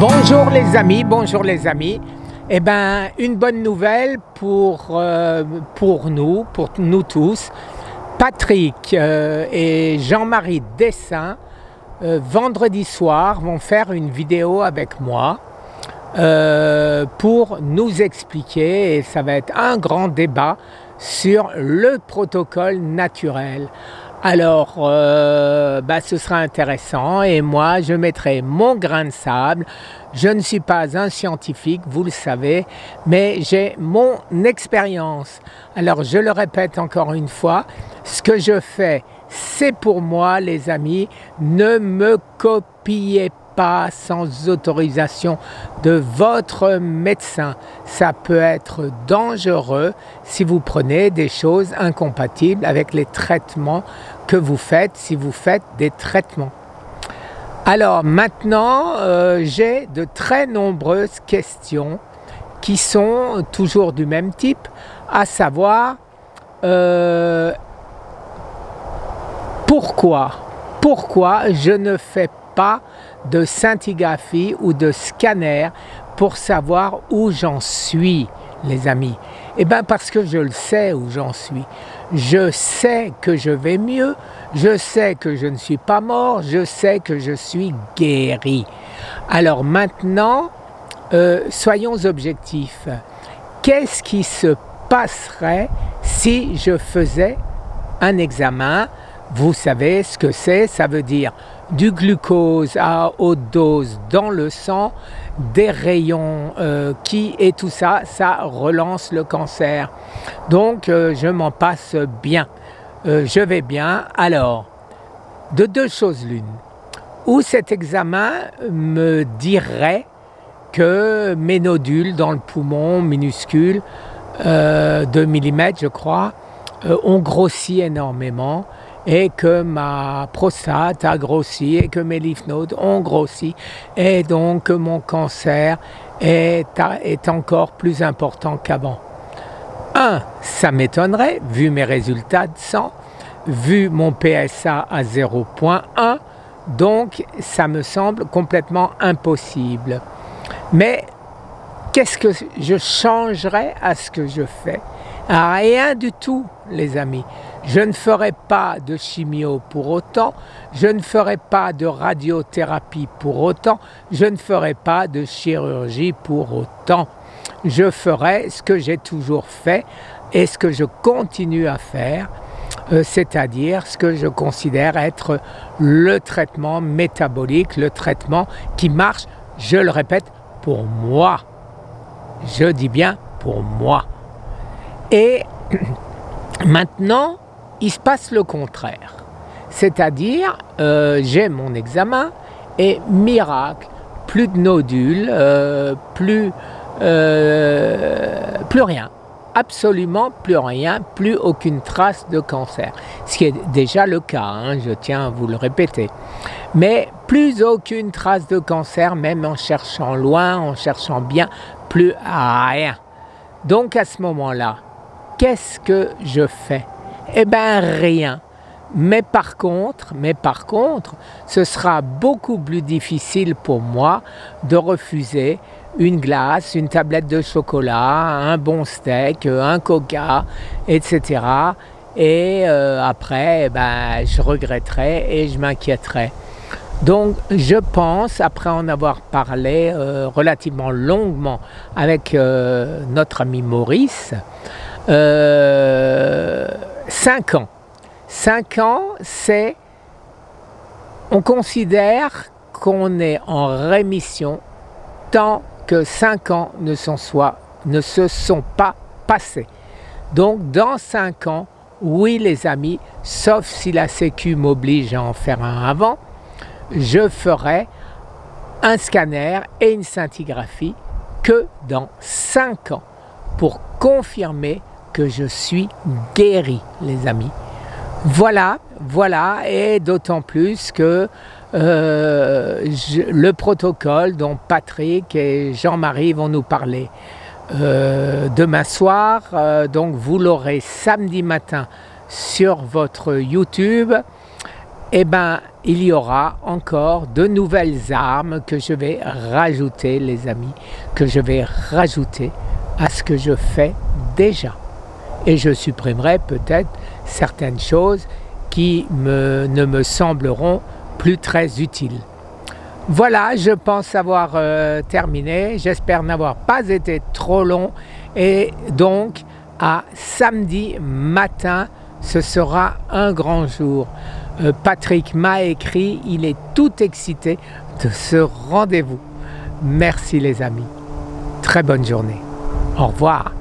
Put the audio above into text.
Bonjour les amis, bonjour les amis. Eh ben, une bonne nouvelle pour nous tous. Patrick et Jean-Marie Dessin, vendredi soir, vont faire une vidéo avec moi pour nous expliquer, et ça va être un grand débat sur le protocole naturel. Alors, ce sera intéressant et moi, je mettrai mon grain de sable. Je ne suis pas un scientifique, vous le savez, mais j'ai mon expérience. Alors, je le répète encore une fois, ce que je fais, c'est pour moi, les amis. Ne me copiez pas sans autorisation de votre médecin. Ça peut être dangereux si vous prenez des choses incompatibles avec les traitements que vous faites, si vous faites des traitements. Alors maintenant, j'ai de très nombreuses questions qui sont toujours du même type, à savoir pourquoi je ne fais pas de scintigraphie ou de scanner pour savoir où j'en suis, les amis. Eh bien parce que je le sais où j'en suis. Je sais que je vais mieux, je sais que je ne suis pas mort, je sais que je suis guéri. Alors maintenant, soyons objectifs. Qu'est-ce qui se passerait si je faisais un examen? Vous savez ce que c'est, ça veut dire du glucose à haute dose dans le sang, des rayons et tout ça, ça relance le cancer. Donc je m'en passe bien, je vais bien. Alors, de deux choses l'une, ou cet examen me dirait que mes nodules dans le poumon minuscules, 2 mm je crois, ont grossi énormément, et que ma prostate a grossi et que mes lymph nodes ont grossi et donc que mon cancer est encore plus important qu'avant. Ça m'étonnerait vu mes résultats de sang, vu mon PSA à 0,1, donc ça me semble complètement impossible. Mais qu'est-ce que je changerais à ce que je fais? Rien du tout, les amis. Je ne ferai pas de chimio pour autant, je ne ferai pas de radiothérapie pour autant, je ne ferai pas de chirurgie pour autant. Je ferai ce que j'ai toujours fait et ce que je continue à faire, c'est-à-dire ce que je considère être le traitement métabolique, le traitement qui marche, je le répète, pour moi. Je dis bien pour moi. Et maintenant, il se passe le contraire. C'est-à-dire, j'ai mon examen et miracle, plus de nodules, plus rien. Absolument plus rien, plus aucune trace de cancer. Ce qui est déjà le cas, hein, je tiens à vous le répéter. Mais plus aucune trace de cancer, même en cherchant loin, en cherchant bien, plus rien. Donc à ce moment-là, qu'est-ce que je fais? Eh bien rien. Mais par contre, ce sera beaucoup plus difficile pour moi de refuser une glace, une tablette de chocolat, un bon steak, un coca, etc. Et après, je regretterai et je m'inquiéterai. Donc je pense, après en avoir parlé relativement longuement avec notre ami Maurice, 5 ans. 5 ans, c'est, on considère qu'on est en rémission tant que 5 ans ne se sont pas passés. Donc dans 5 ans, oui les amis, sauf si la Sécu m'oblige à en faire un avant, je ferai un scanner et une scintigraphie que dans 5 ans pour confirmer que je suis guéri, les amis. Voilà, et d'autant plus que le protocole dont Patrick et Jean-Marie vont nous parler demain soir, donc vous l'aurez samedi matin sur votre YouTube. Eh bien, il y aura encore de nouvelles armes que je vais rajouter, les amis, que je vais rajouter à ce que je fais déjà. Et je supprimerai peut-être certaines choses qui ne me sembleront plus très utiles. Voilà, je pense avoir terminé. J'espère n'avoir pas été trop long. Et donc, à samedi matin, ce sera un grand jour. Patrick m'a écrit, il est tout excité de ce rendez-vous. Merci les amis. Très bonne journée. Au revoir.